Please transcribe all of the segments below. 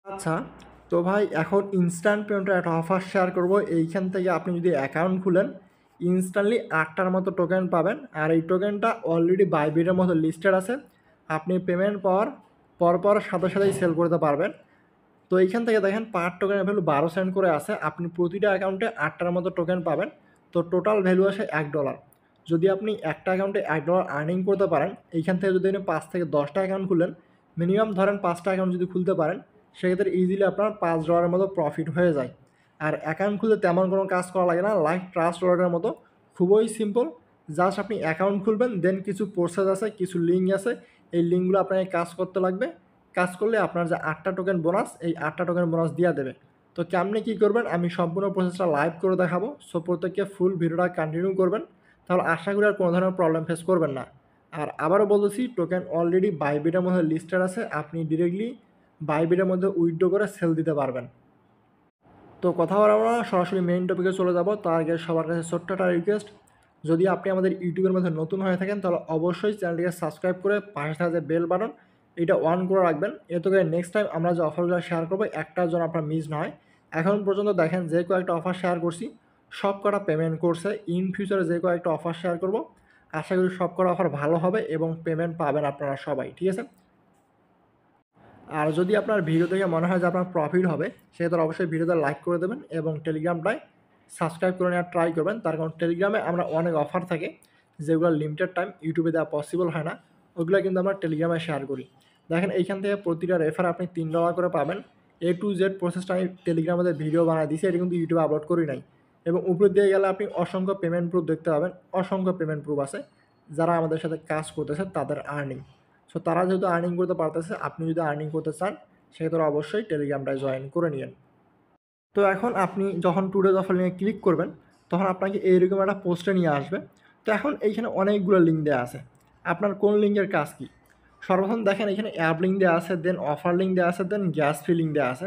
আচ্ছা, তো ভাই এখন ইনস্ট্যান্ট পেমেন্টের একটা অফার শেয়ার করব। এইখান থেকে আপনি যদি অ্যাকাউন্ট খুলেন, ইনস্ট্যান্টলি ৮টার মতো টোকেন পাবেন। আর এই টোকেনটা অলরেডি বাইবিটের মতো লিস্টেড আছে। আপনি পেমেন্ট পাওয়ার পরপর সাথে সাথেই সেল করতে পারবেন। তো এইখান থেকে দেখেন পার টোকেনের ভ্যালু ১২ সেন্ট করে আছে। আপনি প্রতিটা অ্যাকাউন্টে ৮টার মতো টোকেন পাবেন। তো টোটাল ভ্যালু আসে $১। যদি আপনি একটা অ্যাকাউন্টে $১ আর্নিং করতে পারেন, এইখান থেকে যদি আপনি ৫ থেকে ১০টা অ্যাকাউন্ট খুলেন, মিনিমাম ধরেন ৫টা অ্যাকাউন্ট যদি খুলতে পারেন, সেক্ষেত্রে ইজিলি আপনার $৫ মতো প্রফিট হয়ে যায়। আর অ্যাকাউন্ট খুলতে তেমন কোনো কাজ করা লাগে না, লাইক ট্রাস্ট ওয়ালেটের মতো খুবই সিম্পল। জাস্ট আপনি অ্যাকাউন্ট খুলবেন, দেন কিছু প্রসেস আছে, কিছু লিঙ্ক আছে, এই লিঙ্কগুলো আপনাকে কাজ করতে লাগবে। কাজ করলে আপনার যে ৮টা টোকেন বোনাস, এই ৮টা টোকেন বোনাস দিয়া দেবে। তো কেমনে কী করবেন আমি সম্পূর্ণ প্রসেসটা লাইভ করে দেখাবো। সো প্রত্যেককে ফুল ভিডিওটা কন্টিনিউ করবেন, তাহলে আশা করি আর কোনো ধরনের প্রবলেম ফেস করবেন না। আর আবারও বলতেছি, টোকেন অলরেডি বাইবিটের মধ্যে লিস্টেড আছে, আপনি ডিরেক্টলি বাইবিটের মধ্যে উইথড্র করে সেল দিতে পারবেন। তো কথা বলা আমরা সরাসরি মেইন টপিকে চলে যাব। তার আগে সবার কাছে ছোট্ট একটা রিকোয়েস্ট, যদি আপনি আমাদের ইউটিউবের মধ্যে নতুন হয়ে থাকেন, তাহলে অবশ্যই চ্যানেলটিকে সাবস্ক্রাইব করে পাশে থাকা যে বেল বাটন, এটা অন করে রাখবেন। এতে করে নেক্সট টাইম আমরা যে অফারগুলো শেয়ার করবো, একটার জন্য আপনার মিস না হয়। এখন পর্যন্ত দেখেন যে কয়েকটা অফার শেয়ার করছি, সব কটা পেমেন্ট করছে। ইন ফিউচারে যে কয়েকটা অফার শেয়ার করব, আশা করি সব কটা অফার ভালো হবে এবং পেমেন্ট পাবেন আপনারা সবাই, ঠিক আছে? আর যদি আপনার ভিডিও দেখে মনে হয় যে আপনার প্রফিট হবে, সেক্ষেত্রে অবশ্যই ভিডিওতে লাইক করে দেবেন এবং টেলিগ্রামটায় সাবস্ক্রাইব করে নেওয়ার ট্রাই করবেন। তার কারণ টেলিগ্রামে আমরা অনেক অফার থাকে, যেগুলো লিমিটেড টাইম ইউটিউবে দেওয়া পসিবল হয় না, ওগুলো কিন্তু আমরা টেলিগ্রামে শেয়ার করি। দেখেন এইখান থেকে প্রতিটা রেফার আপনি $3 করে পাবেন। A to Z প্রসেসটা আমি টেলিগ্রামে ভিডিও বানিয়ে দিয়েছি, এটা কিন্তু ইউটিউবে আপলোড করি নাই। এবং উপরের দিকে গেলে আপনি অসংখ্য পেমেন্ট প্রুফ দেখতে পাবেন, অসংখ্য পেমেন্ট প্রুফ আছে যারা আমাদের সাথে কাজ করতেছে তাদের আর্নিং। সো তারা যেহেতু আর্নিং করতে পারতেছে, আপনি যদি আর্নিং করতে চান, সেক্ষেত্রে অবশ্যই টেলিগ্রামটায় জয়েন করে নিন। তো এখন আপনি যখন টুডেজ অফার লিঙ্কে ক্লিক করবেন, তখন আপনাকে এইরকম একটা পোস্টে নিয়ে আসবে। তো এখন এইখানে অনেকগুলো লিঙ্ক দেওয়া আছে, আপনার কোন লিঙ্কের কাজ কী? সর্বপ্রথম দেখেন এখানে অ্যাপ লিঙ্ক দেওয়া আছে, দেন অফার লিঙ্ক দেওয়া আছে, দেন গ্যাস ফ্রি লিঙ্ক দেওয়া আছে।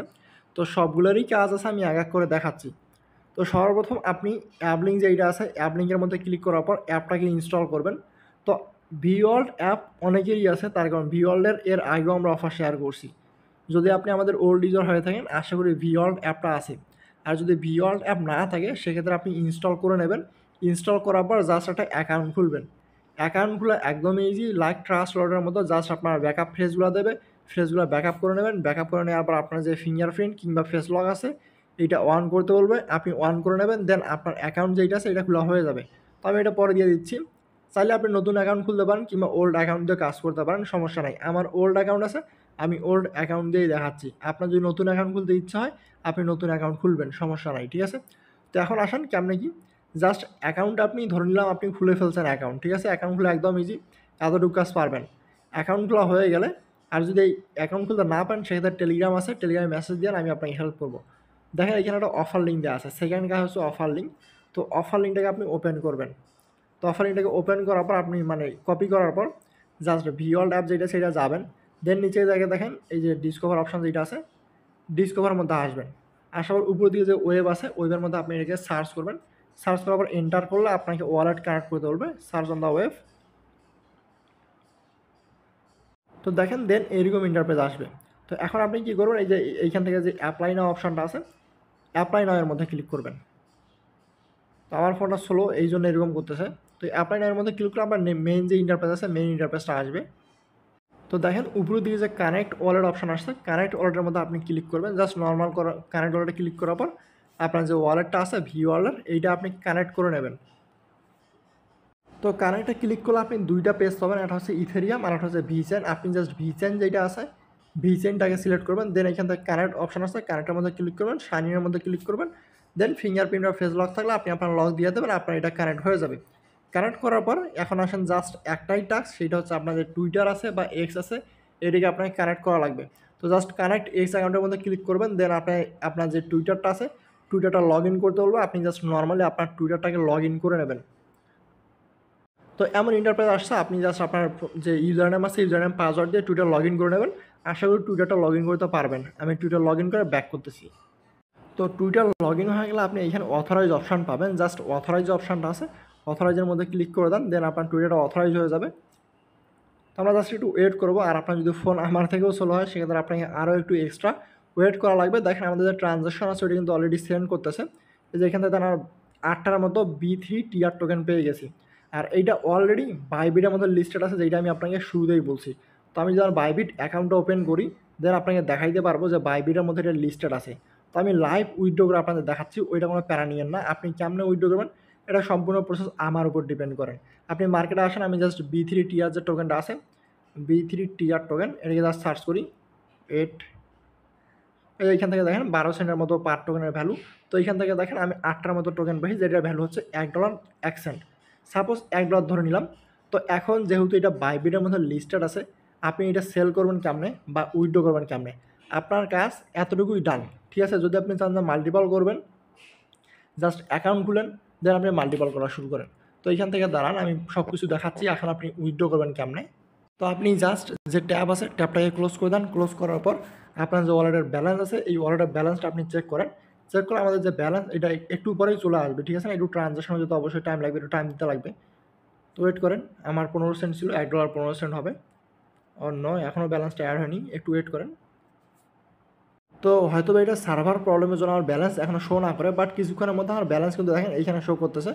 তো সবগুলোরই কাজ আছে, আমি এক এক করে দেখাচ্ছি। তো সর্বপ্রথম আপনি অ্যাপ লিঙ্ক যেইটা আছে, অ্যাপ লিঙ্কের মধ্যে ক্লিক করার পর অ্যাপটাকে ইনস্টল করবেন। তো ভিওয়ার্ল্ড অ্যাপ অনেকেরই আছে, তার কারণ ভিওয়ার্ল্ডের এর আগেও আমরা অফার শেয়ার করছি। যদি আপনি আমাদের ওল্ড ইউজার হয়ে থাকেন, আশা করি ভিওয়ার্ল্ড অ্যাপটা আছে। আর যদি ভিওয়ার্ল্ড অ্যাপ না থাকে, সেক্ষেত্রে আপনি ইনস্টল করে নেবেন। ইনস্টল করার পর জাস্ট একটা অ্যাকাউন্ট খুলবেন। অ্যাকাউন্ট খোলা একদমই ইজি, লাইক ট্রাস্ট ওয়ালেটের মতো। জাস্ট আপনার ব্যাকআপ ফেসগুলো দেবে, ফেসগুলো ব্যাকআপ করে নেবেন। ব্যাকআপ করে নেওয়ার পর আপনার যে ফিঙ্গারপ্রিন্ট কিংবা ফেস লক আছে, এইটা অন করতে বলবে, আপনি অন করে নেবেন। দেন আপনার অ্যাকাউন্ট যেইটা আছে, এটা খোলা হয়ে যাবে। তো আমি এটা পরে দিয়ে দিচ্ছি। চাইলে আপনি নতুন অ্যাকাউন্ট খুলতে পারেন কিংবা ওল্ড অ্যাকাউন্ট দিয়ে কাজ করতে পারেন, সমস্যা নাই। আমার ওল্ড অ্যাকাউন্ট আছে, আমি ওল্ড অ্যাকাউন্ট দিয়েই দেখাচ্ছি। আপনার যদি নতুন অ্যাকাউন্ট খুলতে ইচ্ছা হয়, আপনি নতুন অ্যাকাউন্ট খুলবেন, সমস্যা নাই, ঠিক আছে? তো এখন আসেন কেমনে কি, জাস্ট অ্যাকাউন্ট আপনি ধরে নিলাম আপনি খুলে ফেলছেন অ্যাকাউন্ট, ঠিক আছে? অ্যাকাউন্ট খুলে একদম ইজি, এতটুকু কাজ পারবেন। অ্যাকাউন্ট খোলা হয়ে গেলে, আর যদি এই অ্যাকাউন্ট খুলতে না পারেন, সেক্ষেত্রে টেলিগ্রাম আছে, টেলিগ্রামে মেসেজ দেন, আমি আপনাকে হেল্প করবো। দেখেন এখানে একটা অফার লিঙ্ক দেওয়া আছে, সেকেন্ড কাজ হচ্ছে অফার লিঙ্ক। তো অফার লিঙ্কটাকে আপনি ওপেন করবেন। তো অফার লিঙ্কটাকে ওপেন করার পর আপনি কপি করার পর জাস্ট ভিওয়ার্ল্ড অ্যাপ যেটা সেটা যাবেন। দেন নিচে জায়গায় দেখেন এই যে ডিসকভার অপশান যেটা আছে, ডিসকভার মধ্যে আসবেন। আসার পর উপর দিকে যে ওয়েব আছে, ওয়েবের মধ্যে আপনি এটাকে সার্চ করবেন। সার্চ করার পর এন্টার করলে আপনাকে ওয়ালেট কানেক্ট করতে বলবে, সার্চ অন দ্য ওয়েব। তো দেখেন দেন এইরকম ইন্টারপেজ আসবে। তো এখন আপনি কী করবেন, এই যে এইখান থেকে যে অ্যাপ্লাই নাও অপশানটা আছে, অ্যাপ্লাই নাও এর মধ্যে ক্লিক করবেন। তো আমার ফোনটা স্লো, এই জন্য এরকম করতেছে। তো অ্যাপ্লাই নাও এর মধ্যে ক্লিক করে আপনার মেইন যে ইন্টারপেজ আছে, মেইন ইন্টারপেজটা আসবে। তো দেখেন উপরের দিকে যে কানেক্ট ওয়ালেট অপশান আসছে, কানেক্ট ওয়ালেটের মধ্যে আপনি ক্লিক করবেন। জাস্ট নর্মাল কানেক্ট ওয়ালেটে ক্লিক করার পর আপনার যে ওয়ালেটটা আছে ভি ওয়ালেট, এইটা আপনি কানেক্ট করে নেবেন। তো কানেক্টে ক্লিক করলে আপনি দুইটা পেজ পাবেন, একটা হচ্ছে ইথেরিয়াম আর একটা হচ্ছে ভিচেন। আপনি জাস্ট ভিচেন যেটা আছে, ভিচেনটাকে সিলেক্ট করবেন। দেন এখান থেকে কানেক্ট অপশান আছে, কানেক্টের মধ্যে ক্লিক করবেন, শাইনিংয়ের মধ্যে ক্লিক করবেন। দেন ফিঙ্গারপ্রিন্ট আর ফেস লক থাকলে আপনি আপনার লক দিয়ে দেবেন, আপনার এটা কানেক্ট হয়ে যাবে। কানেক্ট করার পর এখন আসেন জাস্ট একটাই টাস্ক, সেটা হচ্ছে আপনার যে টুইটার আছে বা এক্স আছে, এটাকে আপনাকে কানেক্ট করা লাগবে। তো জাস্ট কানেক্ট এক্স অ্যাকাউন্টের মধ্যে ক্লিক করবেন। দেন আপনার যে টুইটারটা আছে, টুইটারটা লগ ইন করতে বলবো, আপনি জাস্ট নর্মালি আপনার টুইটারটাকে লগ ইন করে নেবেন। তো এমন ইন্টারপ্রাইজ আসছে, আপনি জাস্ট আপনার যে ইউজার নেম আছে, ইউজার নেম পাসওয়ার্ড দিয়ে টুইটার লগ ইন করে নেবেন। আশা করি টুইটারটা লগ ইন করতে পারবেন। আমি টুইটার লগ ইন করে ব্যাক করতেছি। তো টুইটার লগ ইন হয়ে গেলে আপনি এখানে অথরাইজ অপশান পাবেন। জাস্ট অথরাইজ অপশানটা আছে, অথরাইজের মধ্যে ক্লিক করে দেন। দেন আপনার টুইটারটা অথরাইজ হয়ে যাবে। তো আমরা জাস্ট একটু ওয়েট করবো। আর আপনার যদি ফোন আমার থেকেও স্লো হয়, সেক্ষেত্রে আপনাকে আরও একটু এক্সট্রা ওয়েট করা লাগবে। দেখেন আমাদের যে ট্রানজ্যাকশন আছে ওইটা কিন্তু অলরেডি সেন্ড করতেছে। এই যে এখান থেকে তারা 8টার মতো B3 টিআর টোকেন পেয়ে গেছি। আর এইটা অলরেডি বাইবিটের মধ্যে লিস্টেড আছে, যেটা আমি আপনাকে শুরুতেই বলছি। তো আমি যখন বাইবিট অ্যাকাউন্টটা ওপেন করি দেন আপনাকে দেখাইতে পারবো যে বাইবিটের মধ্যে এটা লিস্টেড আছে। তো আমি লাইভ উইথড্র করে আপনাদের দেখাচ্ছি, ওইটা কোনো প্যারা নিয়েন না। আপনি কেমনে উইথড্র করবেন এটা সম্পূর্ণ প্রসেস আমার উপর ডিপেন্ড করেন। আপনি মার্কেটে আসেন, আমি জাস্ট B3 টিআর যে টোকেনটা আছে B3 টিআর টোকেন এটাকে জাস্ট সার্চ করি। এইখান থেকে দেখেন 12 সেন্টের মতো পার টোকেনের ভ্যালু। তো এইখান থেকে দেখেন আমি 8টার মতো টোকেন পাই, যেটার ভ্যালু হচ্ছে $1.01। সাপোজ $1 ধরে নিলাম। তো এখন যেহেতু এটা বাইবিটের মধ্যে লিস্টেড আছে, আপনি এটা সেল করবেন কেমনে বা উইথড্র করবেন কেমনে, আপনার কাজ এতটুকুই ডান। ঠিক আছে, যদি আপনি চান যে মাল্টিপল করবেন জাস্ট অ্যাকাউন্ট খুলেন দেন আপনি মাল্টিপল করা শুরু করেন। তো এইখান থেকে দাঁড়ান আমি সব কিছু দেখাচ্ছি এখন আপনি উইথড্র করবেন কেমনে। তো আপনি জাস্ট যে ট্যাব আছে ট্যাবটাকে ক্লোজ করে দেন। ক্লোজ করার পর আপনার যে ওয়ালেটের ব্যালেন্স আছে এই ওয়ালেটের ব্যালেন্সটা আপনি চেক করেন। চেক করে আমাদের যে ব্যালেন্স এটা একটু পরেই চলে আসবে। ঠিক আছে না, একটু ট্রানজ্যাকশন হতে অবশ্যই টাইম লাগবে, একটু টাইম দিতে লাগবে। তো ওয়েট করেন। আমার 15 সেন্ট ছিল, $1.15 হবে। নয়, এখনও ব্যালেন্সটা অ্যাড হয়নি, একটু ওয়েট করেন। তো হয়তো এটা সার্ভার প্রবলেমের জন্য আমার ব্যালেন্স এখনও শো না করে, বাট কিছুক্ষণের মধ্যে আমার ব্যালেন্স কিন্তু দেখেন এইখানে শো করতেছে।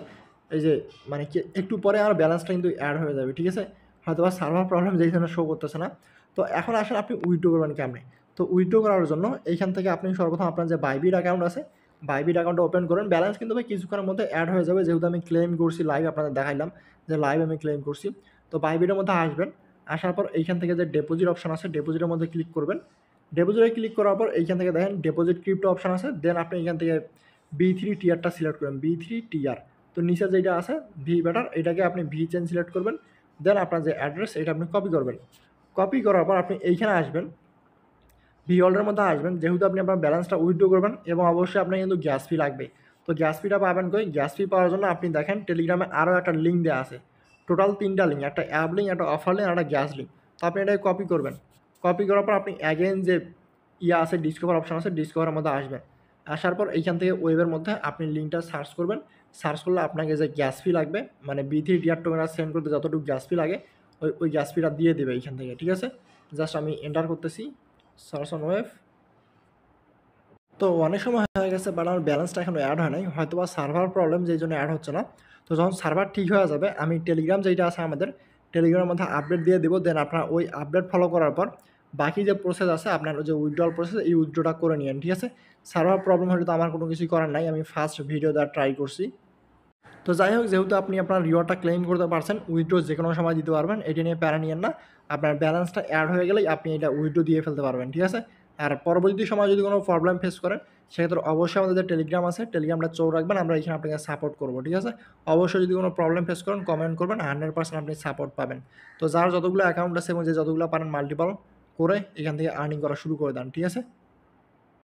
এই যে মানে কি একটু পরে আমার ব্যালেন্সটা কিন্তু অ্যাড হয়ে যাবে। ঠিক আছে, হয়তো বা সার্ভার প্রবলেম যেই জন্য শো করতেছে না। তো এখন আসেন আপনি উইথড্র করবেন কেমনে। তো উইথড্র করার জন্য এইখান থেকে আপনি সর্বপ্রথম আপনার যে বাইবিট অ্যাকাউন্ট আছে বাইবিট অ্যাকাউন্টটা ওপেন করেন। ব্যালেন্স কিন্তু ভাই কিছুক্ষণের মধ্যে অ্যাড হয়ে যাবে, যেহেতু আমি ক্লেম করছি লাইভ, আপনাদের দেখাইলাম যে লাইভ আমি ক্লেম করছি। তো বাইবিটের মধ্যে আসবেন, আসার পর এইখান থেকে যে ডিপোজিট অপশন আছে ডিপোজিটের মধ্যে ক্লিক করবেন। ডিপোজিটে ক্লিক করার পর এইখান থেকে দেখেন ডিপোজিট ক্রিপ্টো অপশন আছে, দেন আপনি এখান থেকে B3 টিয়ারটা সিলেক্ট করবেন। B3 টিয়ার, তো নিচে যেটা আছে ভি ব্যাটার এটাকে আপনি ভি চেন সিলেক্ট করবেন। দেন আপনার যে অ্যাড্রেস এটা আপনি কপি করবেন। কপি করার পর আপনি এইখানে আসবেন, ভি ওয়ালেটের মধ্যে আসবেন। যেহেতু আপনি আপনার ব্যালেন্সটা উইথড্র করবেন এবং অবশ্যই আপনার কিন্তু গ্যাস ফি লাগবে। তো গ্যাস ফিটা পাবেন কই, গ্যাস ফি পাওয়ার জন্য আপনি দেখেন টেলিগ্রামে আরও একটা লিঙ্ক দেওয়া আছে। টোটাল 3টা লিঙ্ক, একটা অ্যাপ লিঙ্ক, একটা অফার লিঙ্ক আর একটা গ্যাস লিঙ্ক। তো আপনি এটাকে কপি করবেন। কপি করার পর আপনি অ্যাগেন যে ইয়া আছে ডিসকভার অপশন আছে ডিসকভারের মধ্যে আসবেন। আসার পর এইখান থেকে ওয়েবের মধ্যে আপনি লিঙ্কটা সার্চ করবেন। সার্চ করলে আপনাকে যে গ্যাস ফি লাগবে মানে B3 টিয়ার টোকেন সেন্ড করতে যতটুকু গ্যাস ফি লাগে ওই গ্যাস ফিটা দিয়ে দেবে এইখান থেকে। ঠিক আছে, জাস্ট আমি এন্টার করতেছি সার্চ অন ওয়েব। তো অনেক সময় হয়ে গেছে বাট আমার ব্যালেন্সটা এখনও অ্যাড হয় নাই, হয়তো বা সার্ভার প্রবলেম যেই জন্য অ্যাড হচ্ছে না। তো যখন সার্ভার ঠিক হয়ে যাবে আমি টেলিগ্রাম যেটা আছে আমাদের টেলিগ্রামের মধ্যে আপডেট দিয়ে দেবো। দেন আপনার ওই আপডেট ফলো করার পর বাকি যে প্রসেস আছে আপনার যে উইথড্রল প্রসেস এই উইথড্রটা করে নিন। ঠিক আছে, সার্ভার প্রবলেম হলে তো আমার কোনো কিছুই করার নাই, আমি ফার্স্ট ভিডিও দেওয়ার ট্রাই করছি। তো যাই হোক, যেহেতু আপনি আপনার রিওয়ার্ডটা ক্লেম করতে পারছেন, উইথড্র যে কোনো সময় দিতে পারবেন, এটা নিয়ে প্যারা নিয়েন না। আপনার ব্যালেন্সটা অ্যাড হয়ে গেলেই আপনি এটা উইথড্র দিয়ে ফেলতে পারবেন। ঠিক আছে, আর পরবর্তী সময় যদি কোনো প্রবলেম ফেস করেন সেক্ষেত্রে অবশ্যই আমাদের যে টেলিগ্রাম আছে টেলিগ্রামটা চোখ রাখবেন, আমরা এখানে আপনাকে সাপোর্ট করবো। ঠিক আছে, অবশ্যই যদি কোনো প্রবলেম ফেস করেন কমেন্ট করবেন, 100% আপনি সাপোর্ট পাবেন। তো যার যতগুলো অ্যাকাউন্ট আছে এবং যে যতগুলো পারেন মাল্টিপল করে এখান থেকে আর্নিং করা শুরু করে দেন। ঠিক আছে।